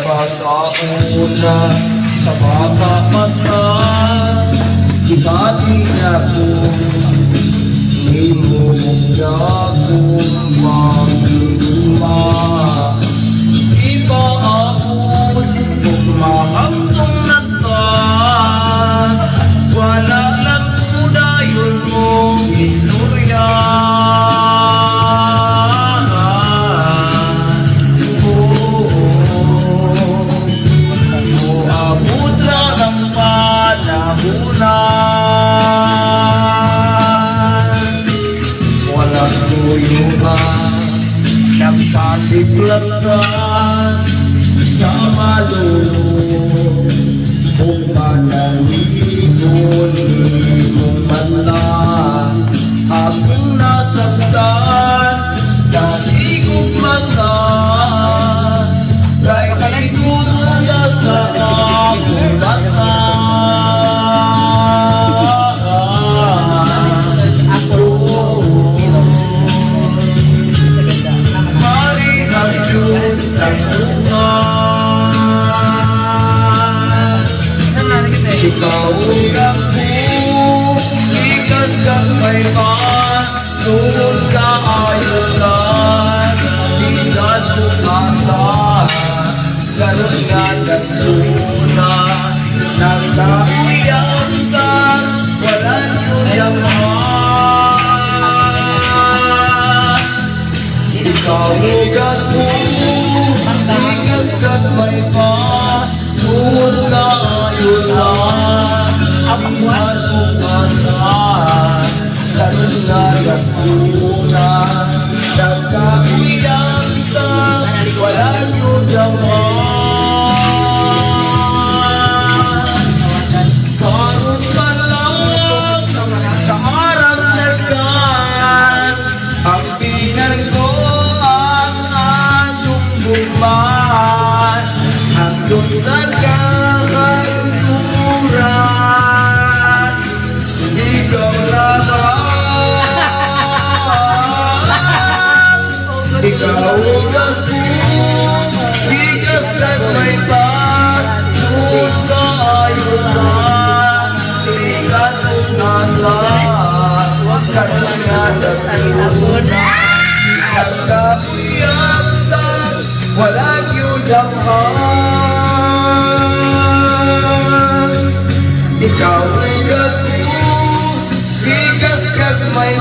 sa una sa baka mata ibati ako hindi mo mong akong magduma iba ako kung makamtong na ta wala lang kudayon mong istorya. Walang tuyungan, nagpasiglaran sa malulong kung manaligon mong manlan akong nasaktan dahil kong manlan kahit ikutuya sa akong basan. Ikaw ang ako, sikas kang may man, sunod ka ayunan, di sa tumasan, ganun nga nagtunan, nagkauyan ka, walang yaman. Ikaw ang ako, sikas kang may man, sunod ka ayunan, sa tumasan, sa lunag tunan, nagkakuyang ka, walang yudaman. Karoon ka lang sa arang nagan, ang pingan ko ang atong buman, hanggang sa ikaw ang ako, sikas lang may pagsunod ka ayunan, sa tumasan, ganun nga nagtunan, nagkakuyatan, walang yudaman. Ikaw ang ako, sikas lang may